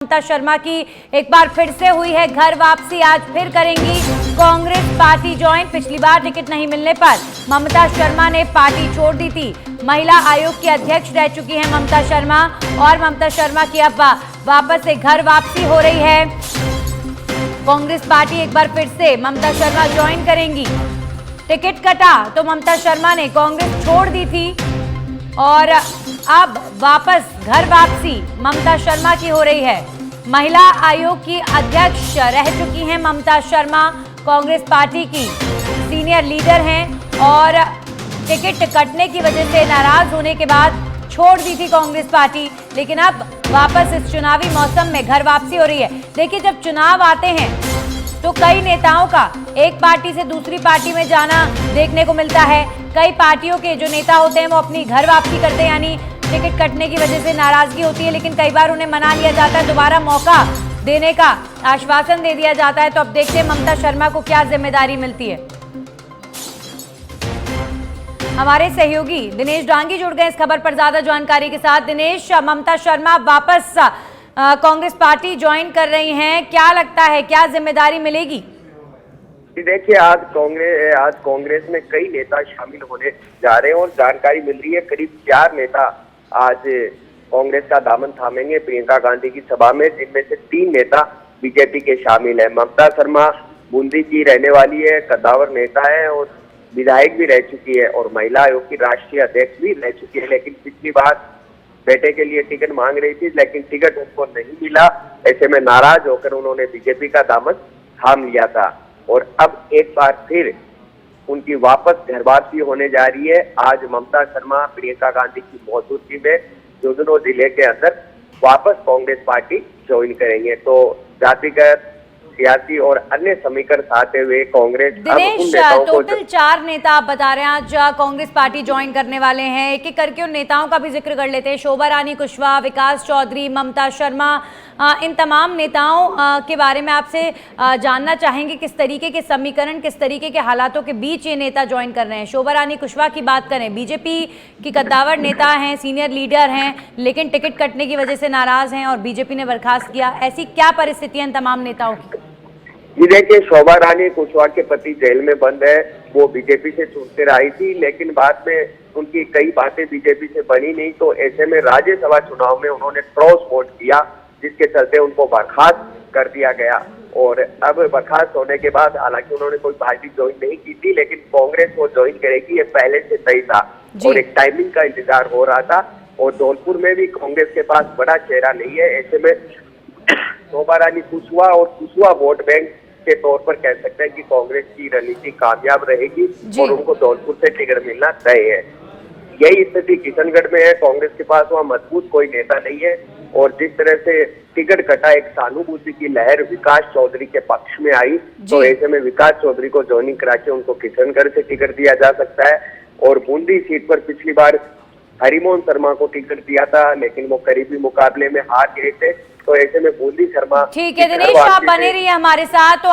ममता शर्मा की एक बार फिर से हुई है घर वापसी। आज फिर करेंगी कांग्रेस पार्टी ज्वाइन। पिछली बार टिकट नहीं मिलने पर ममता शर्मा ने पार्टी छोड़ दी थी। महिला आयोग की अध्यक्ष रह चुकी हैं ममता शर्मा और ममता शर्मा की अब वापस से घर वापसी हो रही है। कांग्रेस पार्टी एक बार फिर से ममता शर्मा ज्वाइन करेंगी। टिकट कटा तो ममता शर्मा ने कांग्रेस छोड़ दी थी और अब वापस घर वापसी ममता शर्मा की हो रही है। महिला आयोग की अध्यक्ष रह चुकी हैं ममता शर्मा, कांग्रेस पार्टी की सीनियर लीडर हैं और टिकट कटने की वजह से नाराज होने के बाद छोड़ दी थी कांग्रेस पार्टी, लेकिन अब वापस इस चुनावी मौसम में घर वापसी हो रही है। देखिए, जब चुनाव आते हैं तो कई नेताओं का एक पार्टी से दूसरी पार्टी में जाना देखने को मिलता है। कई पार्टियों के जो नेता होते हैं वो अपनी घर वापसी करते हैं, यानी टिकट कटने की वजह से नाराजगी होती है, लेकिन कई बार उन्हें मना लिया जाता है, दोबारा मौका देने का आश्वासन दे दिया जाता है। तो अब देखते हैं ममता शर्मा को क्या जिम्मेदारी मिलती है। हमारे सहयोगी दिनेश डांगी जुड़ गए इस खबर पर ज्यादा जानकारी के साथ। दिनेश, ममता शर्मा वापस कांग्रेस पार्टी ज्वाइन कर रही हैं, क्या लगता है क्या जिम्मेदारी मिलेगी? देखिए, आज कांग्रेस में कई नेता शामिल होने जा रहे हैं और जानकारी मिल रही है करीब 4 नेता आज कांग्रेस का दामन थामेंगे प्रियंका गांधी की सभा में, जिनमें से 3 नेता बीजेपी के शामिल है। ममता शर्मा बूंदी की रहने वाली है, कद्दावर नेता है और विधायक भी रह चुकी है और महिला आयोग की राष्ट्रीय अध्यक्ष भी रह चुकी है, लेकिन पिछली बार बेटे के लिए टिकट मांग रही थी, लेकिन टिकट उनको नहीं मिला। ऐसे में नाराज होकर उन्होंने बीजेपी का दामन थाम लिया था और अब एक बार फिर उनकी वापस घर वापसी होने जा रही है। आज ममता शर्मा प्रियंका गांधी की मौजूदगी में झुंझुनू जिले के अंदर वापस कांग्रेस पार्टी ज्वाइन करेंगे। तो जातिगत, सियासी और अन्य समीकरण साधते हुए कांग्रेस दिनेश, टोटल 4 नेता आप बता रहे हैं आज कांग्रेस पार्टी ज्वाइन करने वाले हैं। एक एक करके उन नेताओं का भी जिक्र कर लेते हैं। शोभा रानी कुशवाहा, विकास चौधरी, ममता शर्मा, इन तमाम नेताओं के बारे में आपसे जानना चाहेंगे किस तरीके के समीकरण, किस तरीके के हालातों के बीच ये नेता ज्वाइन कर रहे हैं। शोभा रानी कुशवाहा की बात करें, बीजेपी की कद्दावर नेता हैं, सीनियर लीडर हैं, लेकिन टिकट कटने की वजह से नाराज हैं और बीजेपी ने बर्खास्त किया। ऐसी क्या परिस्थितियां इन तमाम नेताओं की? जी देखिए, शोभा रानी कुशवाहा के पति जेल में बंद है। वो बीजेपी से चुनकर आई थी, लेकिन बाद में उनकी कई बातें बीजेपी से बनी नहीं, तो ऐसे में राज्यसभा चुनाव में उन्होंने क्रॉस वोट किया, जिसके चलते उनको बर्खास्त कर दिया गया। और अब बर्खास्त होने के बाद हालांकि उन्होंने कोई पार्टी ज्वाइन नहीं की थी, लेकिन कांग्रेस वो ज्वाइन करेगी ये पहले से तय था और एक टाइमिंग का इंतजार हो रहा था। और धौलपुर में भी कांग्रेस के पास बड़ा चेहरा नहीं है। ऐसे में शोभा रानी कुशवाहा और कुशवाहा वोट बैंक के तौर पर कह सकते हैं कि कांग्रेस की रणनीति कामयाब रहेगी और उनको धौलपुर से टिकट मिलना तय है। यही स्थिति किशनगढ़ में है। कांग्रेस के पास वहाँ मजबूत कोई नेता नहीं है और जिस तरह से टिकट कटा, एक सहानुभूति की लहर विकास चौधरी के पक्ष में आई, तो ऐसे में विकास चौधरी को ज्वाइनिंग करा के उनको किशनगढ़ से टिकट दिया जा सकता है। और बूंदी सीट पर पिछली बार हरिमोहन शर्मा को टिकट दिया था, लेकिन वो करीबी मुकाबले में हार गए थे, तो ऐसे में बूंदी शर्मा। ठीक है दिनेश, आप बने रहिए हमारे साथ।